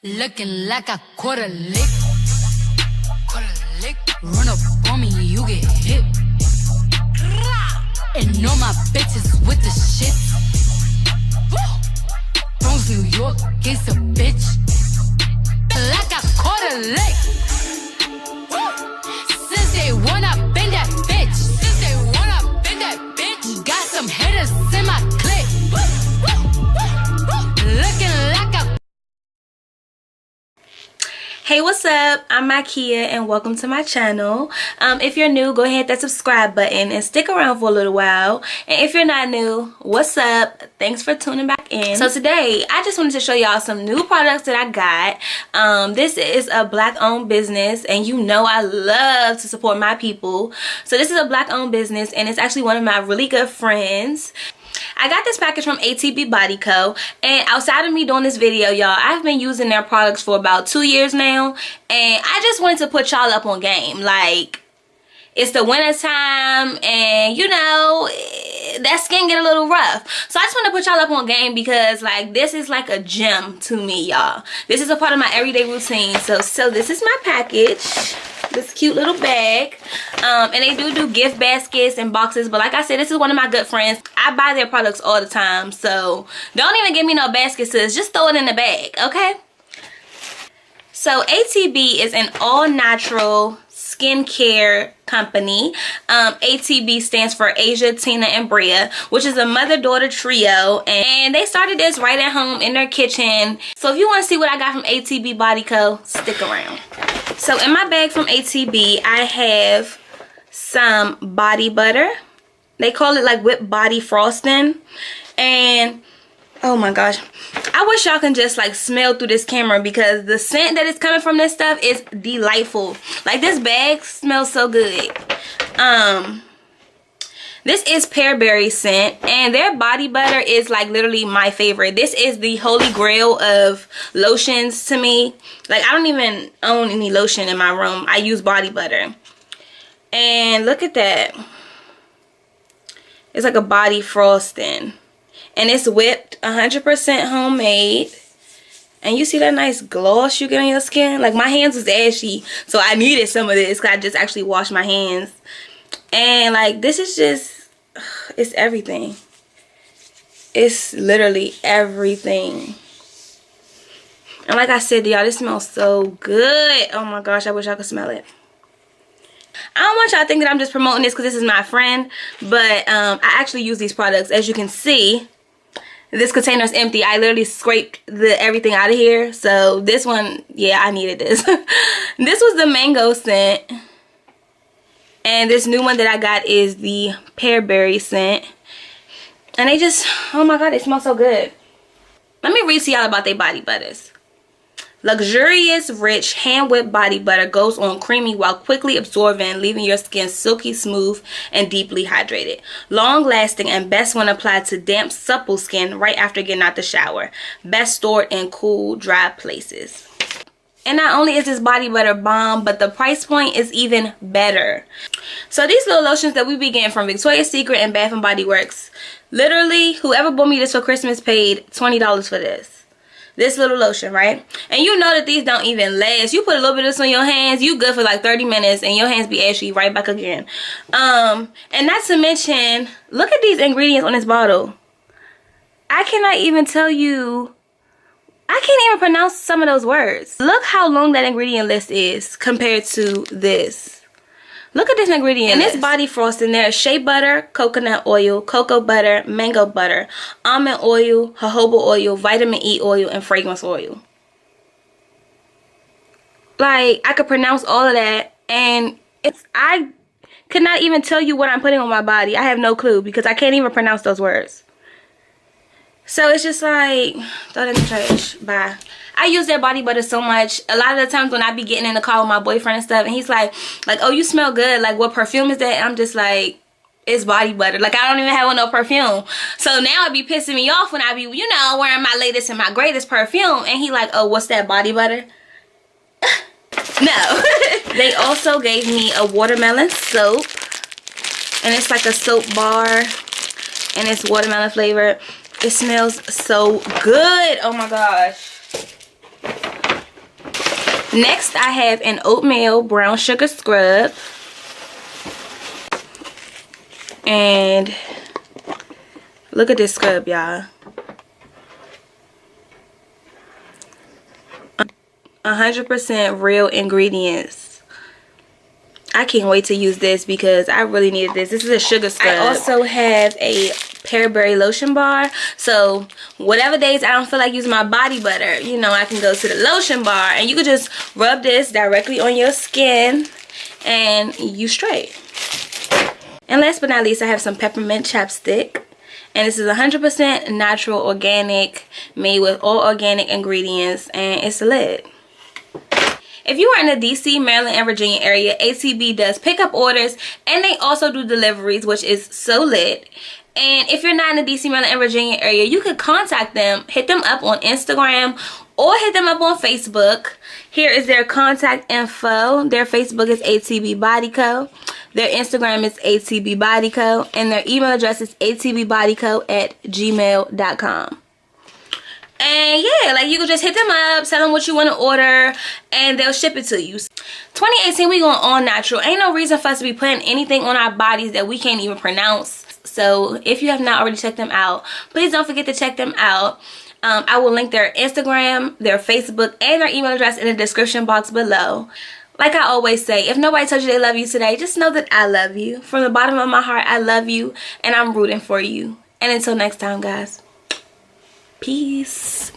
Looking like a quarter lick. Run up on me, you get hit. And all my bitches with the shit. Bronx, New York, it's a bitch. Like a quarter lick. Since they wanna bend that bitch. Got some hitters in my clip. Looking like a... Hey, what's up? I'm Mykia and welcome to my channel. If you're new, go ahead and hit that subscribe button and stick around for a little while. And if you're not new, what's up? Thanks for tuning back in. So today, I just wanted to show y'all some new products that I got. This is a black owned business and you know I love to support my people. So this is a black owned business and it's actually one of my really good friends. I got this package from ATB Body Co. And outside of me doing this video, y'all, I've been using their products for about 2 years now. And I just wanted to put y'all up on game. Like, it's the winter time and, you know, that skin get a little rough. So I just want to put y'all up on game because, like, this is like a gem to me, y'all. This is a part of my everyday routine. So this is my package. This cute little bag. And they do gift baskets and boxes, but like I said, this is one of my good friends. I buy their products all the time, so don't even give me no baskets, sis. Just throw it in the bag, okay? So ATB is an all-natural skincare company. ATB stands for Asia, Tina, and Bria, which is a mother-daughter trio, and they started this right at home in their kitchen. So if you want to see what I got from ATB Body Co., stick around. So in my bag from ATB, I have some body butter. They call it like whipped body frosting. And oh my gosh, I wish y'all can just like smell through this camera because the scent that is coming from this stuff is delightful. Like, this bag smells so good. This is pearberry scent, and their body butter is like literally my favorite. This is the holy grail of lotions to me. Like, I don't even own any lotion in my room. I use body butter. And look at that. It's like a body frosting. And it's whipped 100% homemade. And you see that nice gloss you get on your skin? Like, my hands was ashy, so I needed some of this because I just actually washed my hands. And like, this is just, it's everything. It's literally everything. And like I said, y'all, this smells so good. Oh my gosh, I wish I could smell it. I don't want y'all to think that I'm just promoting this because this is my friend, but I actually use these products. As you can see, this container is empty. I literally scraped everything out of here. So this one, yeah, I needed this. This was the mango scent. And this new one that I got is the pearberry scent. And they just, oh my god, they smell so good. Let me read to y'all about their body butters. Luxurious, rich, hand-whipped body butter goes on creamy while quickly absorbing, leaving your skin silky smooth and deeply hydrated. Long-lasting and best when applied to damp, supple skin right after getting out the shower. Best stored in cool, dry places. And not only is this body butter bomb, but the price point is even better. So these little lotions that we be getting from Victoria's Secret and Bath & Body Works, literally, whoever bought me this for Christmas paid $20 for this. This little lotion, right? And you know that these don't even last. You put a little bit of this on your hands, you good for like 30 minutes and your hands be ashy right back again. And not to mention, look at these ingredients on this bottle. I cannot even tell you, I can't even pronounce some of those words. Look how long that ingredient list is compared to this. Look at this ingredient. In this body frosting, there is shea butter, coconut oil, cocoa butter, mango butter, almond oil, jojoba oil, vitamin E oil, and fragrance oil. Like, I could pronounce all of that, and I could not even tell you what I'm putting on my body. I have no clue because I can't even pronounce those words. So it's just like, throw that in the trash. Bye. I use their body butter so much. A lot of the times when I be getting in the car with my boyfriend and stuff, and he's like, oh, you smell good. Like, what perfume is that? And I'm just like, it's body butter. Like, I don't even have no perfume. So now it be pissing me off when I be, you know, wearing my latest and my greatest perfume. And he like, oh, what's that, body butter? No. They also gave me a watermelon soap. And it's like a soap bar. And it's watermelon flavored. It smells so good. Oh my gosh. Next, I have an oatmeal brown sugar scrub. And look at this scrub, y'all. 100% real ingredients. I can't wait to use this because I really needed this. This is a sugar scrub. I also have a pear berry lotion bar. So whatever days I don't feel like using my body butter, you know, I can go to the lotion bar and you can just rub this directly on your skin and you straight. And last but not least, I have some peppermint chapstick. And this is 100% natural, organic, made with all organic ingredients, and it's lit. If you are in the DC, Maryland, and Virginia area, ATB does pickup orders, and they also do deliveries, which is so lit. And if you're not in the DC, Maryland, and Virginia area, you could contact them, hit them up on Instagram, or hit them up on Facebook. Here is their contact info. Their Facebook is ATB Body Co. Their Instagram is ATB Body Co. And their email address is atbbodyco@gmail.com. And yeah, like you can just hit them up, tell them what you want to order, and they'll ship it to you. 2018, we going all natural. Ain't no reason for us to be putting anything on our bodies that we can't even pronounce. So if you have not already checked them out, please don't forget to check them out. I will link their Instagram, their Facebook, and their email address in the description box below. Like I always say, if nobody told you they love you today, just know that I love you. From the bottom of my heart, I love you, and I'm rooting for you. And until next time, guys. Peace.